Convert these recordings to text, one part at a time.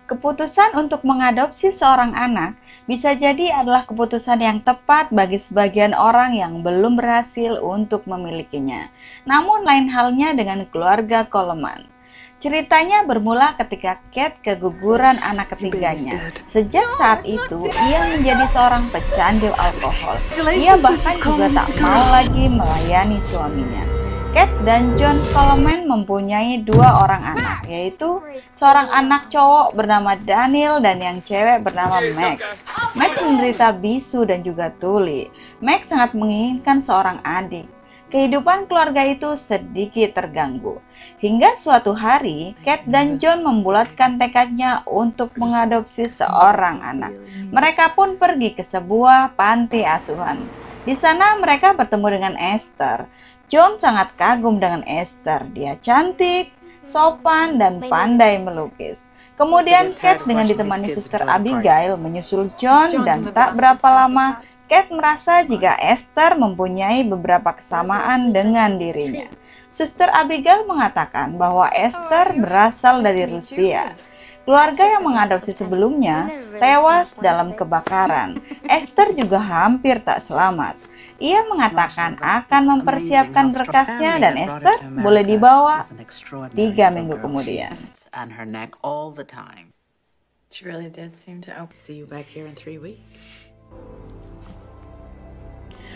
Keputusan untuk mengadopsi seorang anak bisa jadi adalah keputusan yang tepat bagi sebagian orang yang belum berhasil untuk memilikinya. Namun lain halnya dengan keluarga Coleman. Ceritanya bermula ketika Kate keguguran anak ketiganya. Sejak saat itu, ia menjadi seorang pecandu alkohol. Ia bahkan juga tak mau lagi melayani suaminya. Kate dan John Coleman mempunyai dua orang anak, yaitu seorang anak cowok bernama Daniel dan yang cewek bernama Max. Max menderita bisu dan juga tuli. Max sangat menginginkan seorang adik. Kehidupan keluarga itu sedikit terganggu. Hingga suatu hari, Kate dan John membulatkan tekadnya untuk mengadopsi seorang anak. Mereka pun pergi ke sebuah panti asuhan. Di sana mereka bertemu dengan Esther. John sangat kagum dengan Esther. Dia cantik, sopan, dan pandai melukis. Kemudian Kate dengan ditemani suster Abigail menyusul John, dan tak berapa lama Kate merasa jika Esther mempunyai beberapa kesamaan dengan dirinya. Suster Abigail mengatakan bahwa Esther berasal dari Rusia. Keluarga yang mengadopsi sebelumnya tewas dalam kebakaran. Esther juga hampir tak selamat. Ia mengatakan akan mempersiapkan berkasnya dan Esther boleh dibawa 3 minggu kemudian.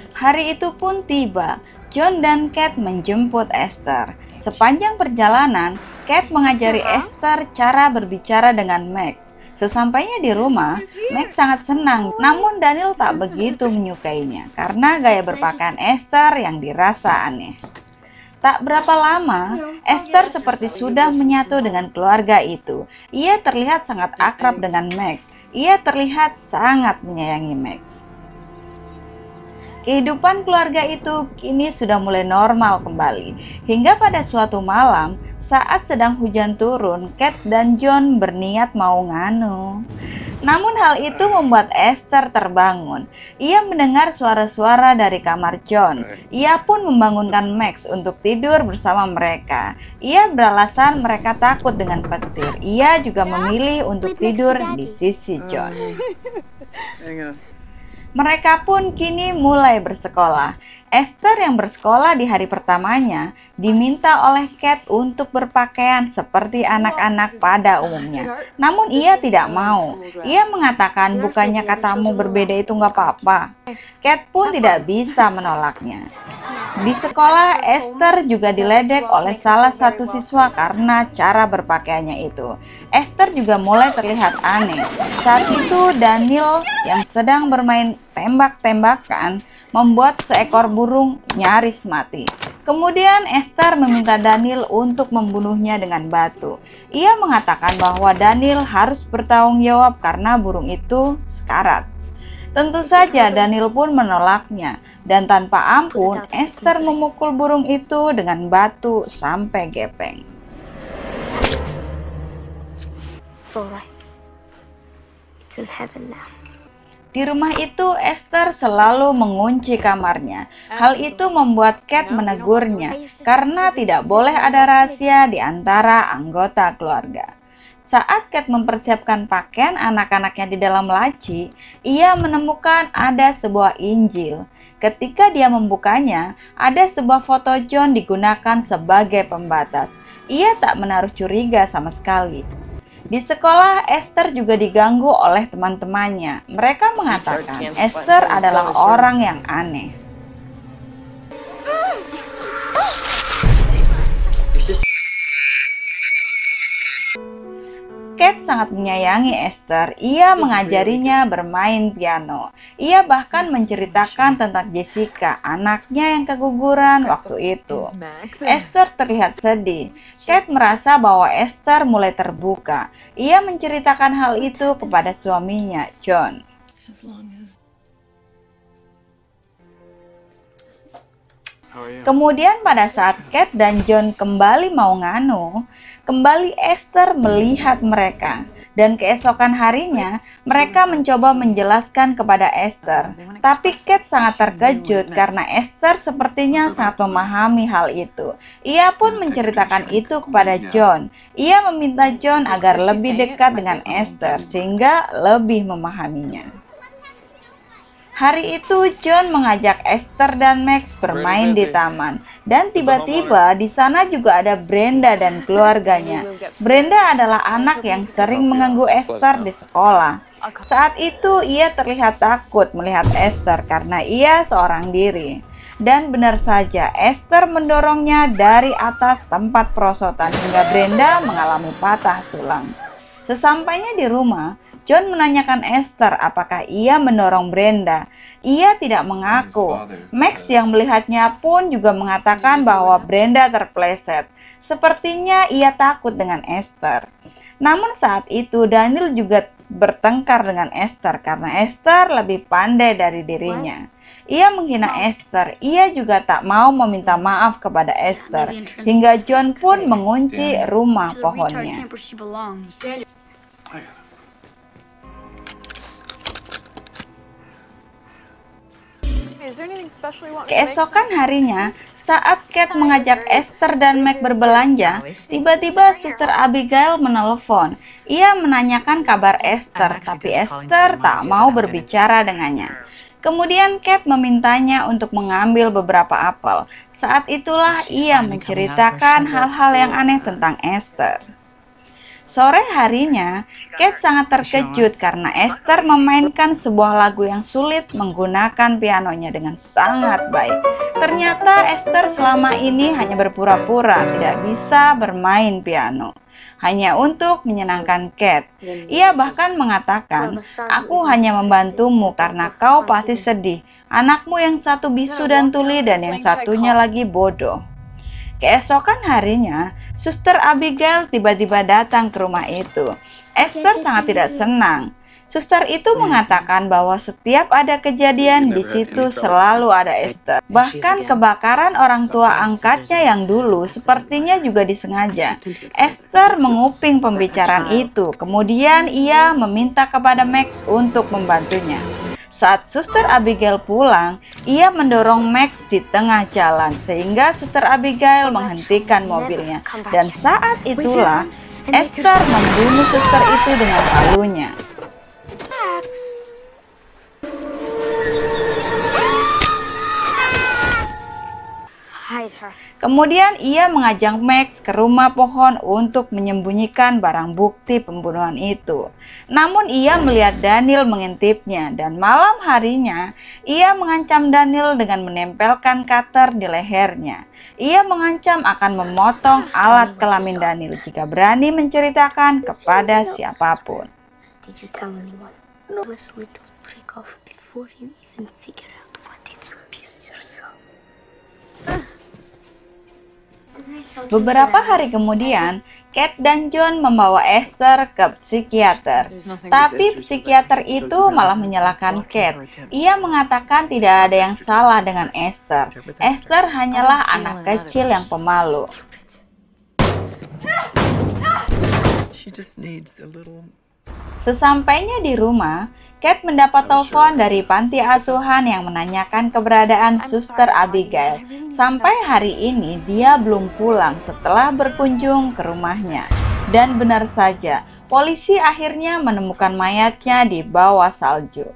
Hari itu pun tiba. John dan Kate menjemput Esther. Sepanjang perjalanan, Kate mengajari Esther cara berbicara dengan Max. Sesampainya di rumah, Max sangat senang, namun Daniel tak begitu menyukainya karena gaya berpakaian Esther yang dirasa aneh. Tak berapa lama, Esther seperti sudah menyatu dengan keluarga itu. Ia terlihat sangat akrab dengan Max. Ia terlihat sangat menyayangi Max. Kehidupan keluarga itu kini sudah mulai normal kembali. Hingga pada suatu malam, saat sedang hujan turun, Kate dan John berniat mau nganu. Namun hal itu membuat Esther terbangun. Ia mendengar suara-suara dari kamar John. Ia pun membangunkan Max untuk tidur bersama mereka. Ia beralasan mereka takut dengan petir. Ia juga memilih untuk tidur di sisi John. Mereka pun kini mulai bersekolah. Esther yang bersekolah di hari pertamanya diminta oleh Kate untuk berpakaian seperti anak-anak pada umumnya. Namun ia tidak mau. Ia mengatakan bukannya katamu berbeda itu nggak apa-apa. Kate pun tidak bisa menolaknya. Di sekolah, Esther juga diledek oleh salah satu siswa karena cara berpakaiannya itu. Esther juga mulai terlihat aneh. Saat itu Daniel yang sedang bermain tembak-tembakan membuat seekor burung nyaris mati. Kemudian Esther meminta Daniel untuk membunuhnya dengan batu. Ia mengatakan bahwa Daniel harus bertanggung jawab karena burung itu sekarat. Tentu saja Daniel pun menolaknya, dan tanpa ampun Esther memukul burung itu dengan batu sampai gepeng. Di rumah itu Esther selalu mengunci kamarnya. Hal itu membuat Kate menegurnya karena tidak boleh ada rahasia di antara anggota keluarga. Saat Kate mempersiapkan pakaian anak-anaknya di dalam laci, ia menemukan ada sebuah Injil. Ketika dia membukanya, ada sebuah foto John digunakan sebagai pembatas. Ia tak menaruh curiga sama sekali. Di sekolah, Esther juga diganggu oleh teman-temannya. Mereka mengatakan Esther adalah orang yang aneh. Kate sangat menyayangi Esther. Ia mengajarinya bermain piano. Ia bahkan menceritakan tentang Jessica, anaknya yang keguguran waktu itu. Esther terlihat sedih. Kate merasa bahwa Esther mulai terbuka. Ia menceritakan hal itu kepada suaminya, John. Kemudian pada saat Kate dan John kembali mau nganu, kembali Esther melihat mereka. Dan keesokan harinya, mereka mencoba menjelaskan kepada Esther. Tapi Kate sangat terkejut karena Esther sepertinya sangat memahami hal itu. Ia pun menceritakan itu kepada John. Ia meminta John agar lebih dekat dengan Esther sehingga lebih memahaminya. Hari itu John mengajak Esther dan Max bermain di taman, dan tiba-tiba di sana juga ada Brenda dan keluarganya. Brenda adalah anak yang sering mengganggu Esther di sekolah. Saat itu ia terlihat takut melihat Esther karena ia seorang diri. Dan benar saja, Esther mendorongnya dari atas tempat perosotan hingga Brenda mengalami patah tulang. Sesampainya di rumah, John menanyakan Esther apakah ia mendorong Brenda. Ia tidak mengaku. Max yang melihatnya pun juga mengatakan bahwa Brenda terpleset. Sepertinya ia takut dengan Esther. Namun saat itu Daniel juga bertengkar dengan Esther karena Esther lebih pandai dari dirinya. Ia menghina Esther. Ia juga tak mau meminta maaf kepada Esther. Hingga John pun mengunci rumah pohonnya. Keesokan harinya, saat Kate mengajak Esther dan Meg berbelanja, tiba-tiba Suster Abigail menelpon. Ia menanyakan kabar Esther, tapi Esther tak mau berbicara dengannya. Kemudian Kate memintanya untuk mengambil beberapa apel. Saat itulah ia menceritakan hal-hal yang aneh tentang Esther. Sore harinya, Kate sangat terkejut karena Esther memainkan sebuah lagu yang sulit menggunakan pianonya dengan sangat baik. Ternyata Esther selama ini hanya berpura-pura tidak bisa bermain piano, hanya untuk menyenangkan Kate. Ia bahkan mengatakan, "Aku hanya membantumu karena kau pasti sedih. Anakmu yang satu bisu dan tuli dan yang satunya lagi bodoh." Keesokan harinya, Suster Abigail tiba-tiba datang ke rumah itu. Esther sangat tidak senang. Suster itu mengatakan bahwa setiap ada kejadian di situ selalu ada Esther. Bahkan kebakaran orang tua angkatnya yang dulu sepertinya juga disengaja. Esther menguping pembicaraan itu. Kemudian ia meminta kepada Max untuk membantunya. Saat Suster Abigail pulang, ia mendorong Max di tengah jalan sehingga Suster Abigail menghentikan mobilnya. Dan saat itulah Esther membunuh suster itu dengan palunya. Kemudian ia mengajak Max ke rumah pohon untuk menyembunyikan barang bukti pembunuhan itu. Namun ia melihat Daniel mengintipnya dan malam harinya ia mengancam Daniel dengan menempelkan cutter di lehernya. Ia mengancam akan memotong alat kelamin Daniel jika berani menceritakan kepada siapapun. Beberapa hari kemudian, Kate dan John membawa Esther ke psikiater. Tapi psikiater itu malah menyalahkan Kate. Ia mengatakan tidak ada yang salah dengan Esther. Esther hanyalah anak kecil yang pemalu. Sesampainya di rumah, Kate mendapat telepon dari panti asuhan yang menanyakan keberadaan Suster Abigail. Sampai hari ini dia belum pulang setelah berkunjung ke rumahnya. Dan benar saja, polisi akhirnya menemukan mayatnya di bawah salju.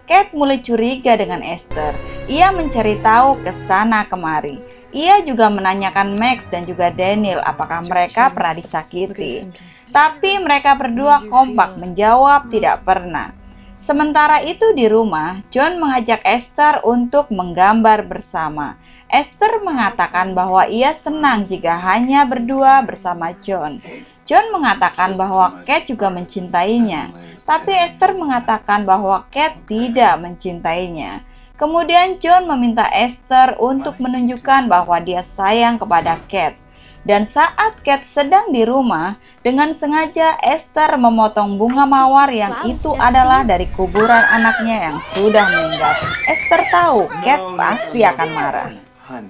Kate mulai curiga dengan Esther. Ia mencari tahu ke sana kemari. Ia juga menanyakan Max dan juga Daniel apakah mereka pernah disakiti. Tapi mereka berdua kompak menjawab tidak pernah. Sementara itu di rumah, John mengajak Esther untuk menggambar bersama. Esther mengatakan bahwa ia senang jika hanya berdua bersama John. John mengatakan bahwa Kate juga mencintainya, tapi Esther mengatakan bahwa Kate tidak mencintainya. Kemudian John meminta Esther untuk menunjukkan bahwa dia sayang kepada Kate. Dan saat Kate sedang di rumah, dengan sengaja Esther memotong bunga mawar yang itu adalah dari kuburan anaknya yang sudah meninggal. Esther tahu Kate pasti akan marah. Hun.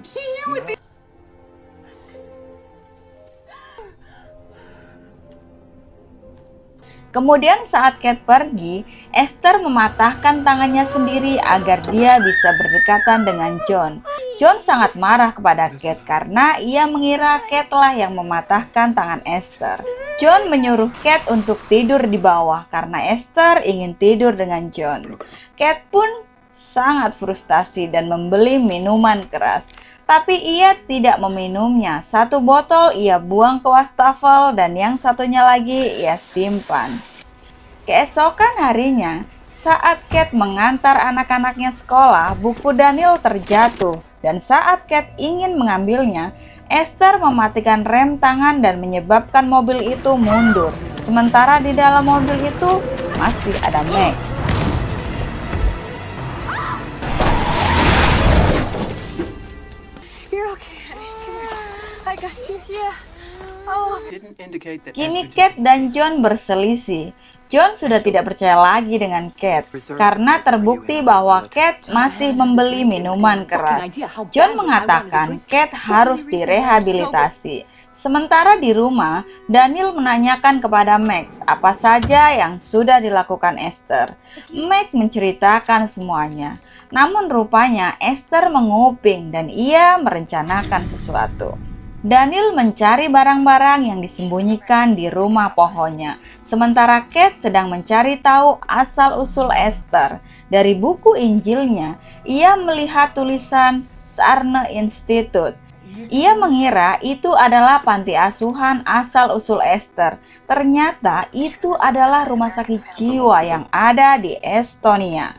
Kemudian saat Kate pergi, Esther mematahkan tangannya sendiri agar dia bisa berdekatan dengan John. John sangat marah kepada Kate karena ia mengira Kate lah yang mematahkan tangan Esther. John menyuruh Kate untuk tidur di bawah karena Esther ingin tidur dengan John. Kate pun sangat frustasi dan membeli minuman keras. Tapi ia tidak meminumnya. Satu botol ia buang ke wastafel dan yang satunya lagi ia simpan. Keesokan harinya, saat Kate mengantar anak-anaknya sekolah, buku Daniel terjatuh. Dan saat Kate ingin mengambilnya, Esther mematikan rem tangan dan menyebabkan mobil itu mundur. Sementara di dalam mobil itu masih ada Max. Kini Kate dan John berselisih. John sudah tidak percaya lagi dengan Kate karena terbukti bahwa Kate masih membeli minuman keras. John mengatakan Kate harus direhabilitasi. Sementara di rumah, Daniel menanyakan kepada Max apa saja yang sudah dilakukan Esther. Max menceritakan semuanya. Namun rupanya Esther menguping dan ia merencanakan sesuatu. Daniel mencari barang-barang yang disembunyikan di rumah pohonnya, sementara Kate sedang mencari tahu asal-usul Esther. Dari buku Injilnya, ia melihat tulisan Sarne Institute. Ia mengira itu adalah panti asuhan asal-usul Esther. Ternyata itu adalah rumah sakit jiwa yang ada di Estonia.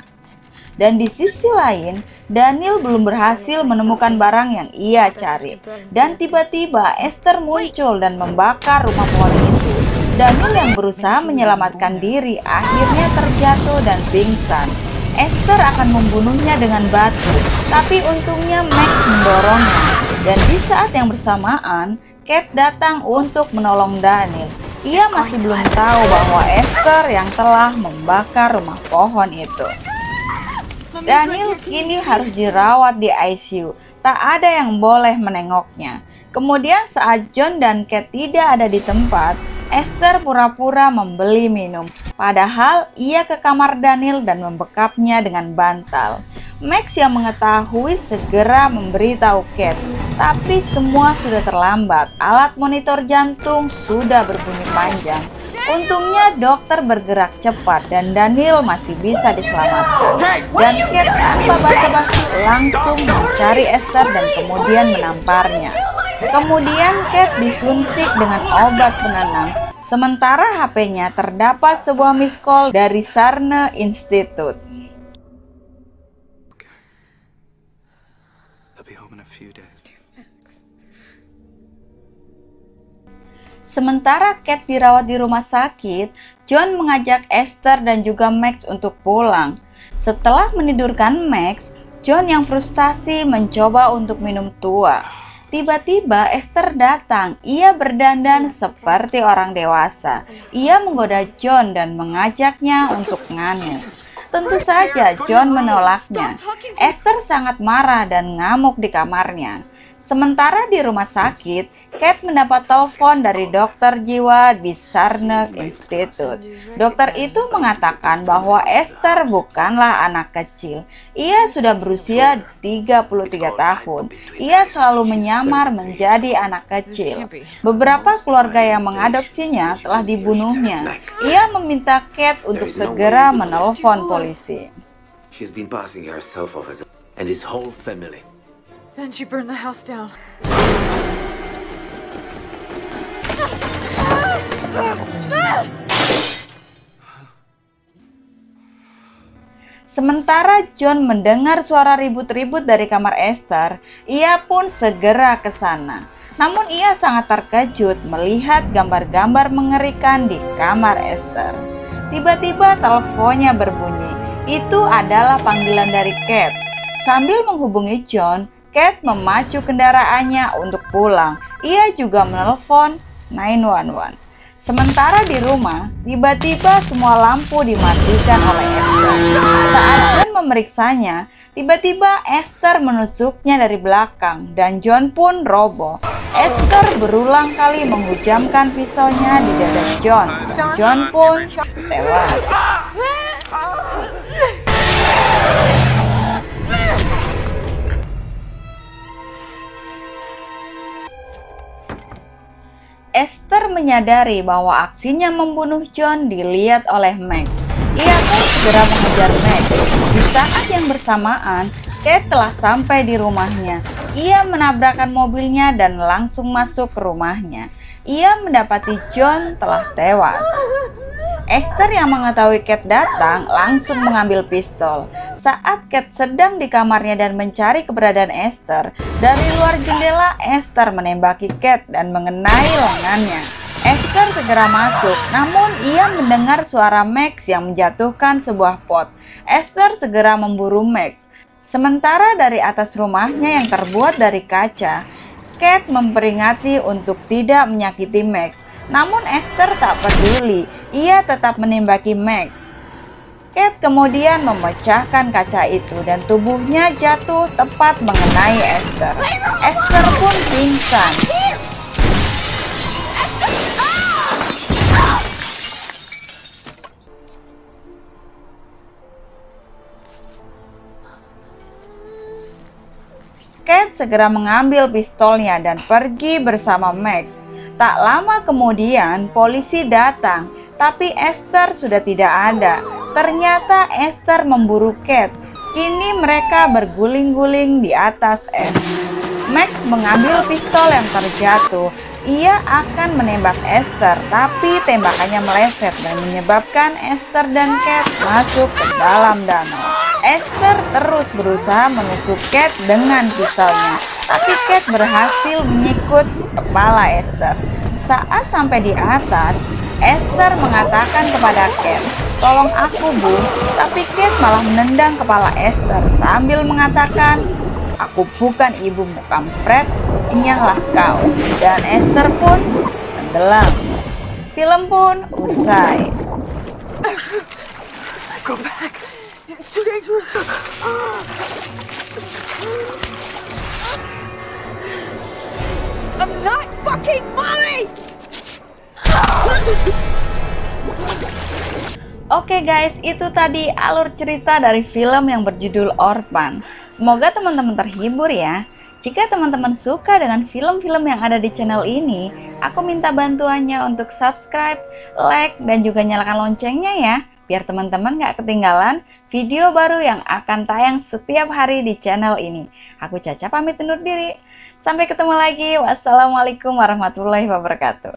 Dan di sisi lain, Daniel belum berhasil menemukan barang yang ia cari. Dan tiba-tiba Esther muncul dan membakar rumah pohon itu. Daniel yang berusaha menyelamatkan diri akhirnya terjatuh dan pingsan. Esther akan membunuhnya dengan batu, tapi untungnya Max mendorongnya. Dan di saat yang bersamaan, Kate datang untuk menolong Daniel. Ia masih belum tahu bahwa Esther yang telah membakar rumah pohon itu. Daniel kini harus dirawat di ICU. Tak ada yang boleh menengoknya. Kemudian saat John dan Kate tidak ada di tempat, Esther pura-pura membeli minum. Padahal ia ke kamar Daniel dan membekapnya dengan bantal. Max yang mengetahui segera memberitahu Kate. Tapi semua sudah terlambat. Alat monitor jantung sudah berbunyi panjang. Untungnya dokter bergerak cepat dan Daniel masih bisa diselamatkan. Dan Kate tanpa basa-basi langsung mencari Esther dan kemudian menamparnya. Kemudian Kate disuntik dengan obat penenang. Sementara HP-nya terdapat sebuah miss call dari Sarne Institute. Sementara Kate dirawat di rumah sakit, John mengajak Esther dan juga Max untuk pulang. Setelah menidurkan Max, John yang frustasi mencoba untuk minum tua. Tiba-tiba Esther datang. Ia berdandan seperti orang dewasa. Ia menggoda John dan mengajaknya untuk nganu. Tentu saja John menolaknya. Esther sangat marah dan ngamuk di kamarnya. Sementara di rumah sakit, Kate mendapat telepon dari dokter jiwa di Sarne Institute. Dokter itu mengatakan bahwa Esther bukanlah anak kecil. Ia sudah berusia 33 tahun. Ia selalu menyamar menjadi anak kecil. Beberapa keluarga yang mengadopsinya telah dibunuhnya. Ia meminta Kate untuk segera menelpon polisi. She's been passing herself off as and his whole family. Then she burned the house down. Sementara John mendengar suara ribut-ribut dari kamar Esther, ia pun segera ke sana. Namun ia sangat terkejut melihat gambar-gambar mengerikan di kamar Esther. Tiba-tiba teleponnya berbunyi. Itu adalah panggilan dari Kate. Sambil menghubungi John, Kate memacu kendaraannya untuk pulang. Ia juga menelpon 911. Sementara di rumah, tiba-tiba semua lampu dimatikan oleh Esther. Saat John memeriksanya, tiba-tiba Esther menusuknya dari belakang dan John pun roboh. Esther berulang kali menghujamkan pisaunya di dada John. John pun tewas. Esther menyadari bahwa aksinya membunuh John dilihat oleh Max. Ia pun segera mengejar Max. Di saat yang bersamaan, Kate telah sampai di rumahnya. Ia menabrakkan mobilnya dan langsung masuk ke rumahnya. Ia mendapati John telah tewas. Esther yang mengetahui Kate datang langsung mengambil pistol. Saat Kate sedang di kamarnya dan mencari keberadaan Esther, dari luar jendela Esther menembaki Kate dan mengenai lengannya. Esther segera masuk, namun ia mendengar suara Max yang menjatuhkan sebuah pot. Esther segera memburu Max. Sementara dari atas rumahnya yang terbuat dari kaca, Kate memperingati untuk tidak menyakiti Max. Namun Esther tak peduli, ia tetap menembaki Max. Kate kemudian memecahkan kaca itu dan tubuhnya jatuh tepat mengenai Esther. Esther pun pingsan. Kate segera mengambil pistolnya dan pergi bersama Max. Tak lama kemudian polisi datang, tapi Esther sudah tidak ada. Ternyata Esther memburu Kate. Kini mereka berguling-guling di atas es. Max mengambil pistol yang terjatuh. Ia akan menembak Esther, tapi tembakannya meleset dan menyebabkan Esther dan Kate masuk ke dalam danau. Esther terus berusaha menusuk Kate dengan pisaunya, tapi Kate berhasil menyikut kepala Esther. Saat sampai di atas, Esther mengatakan kepada Kate, "Tolong aku, Bu." Tapi Kate malah menendang kepala Esther sambil mengatakan, "Aku bukan ibumu, kampret, enyahlah kau." Dan Esther pun tenggelam. Film pun usai. Go back. It's too dangerous. I'm not fucking mommy! Oke guys, itu tadi alur cerita dari film yang berjudul Orphan. Semoga teman-teman terhibur ya. Jika teman-teman suka dengan film-film yang ada di channel ini, aku minta bantuannya untuk subscribe, like, dan juga nyalakan loncengnya ya, biar teman-teman gak ketinggalan video baru yang akan tayang setiap hari di channel ini. Aku Caca pamit undur diri. Sampai ketemu lagi. Wassalamualaikum warahmatullahi wabarakatuh.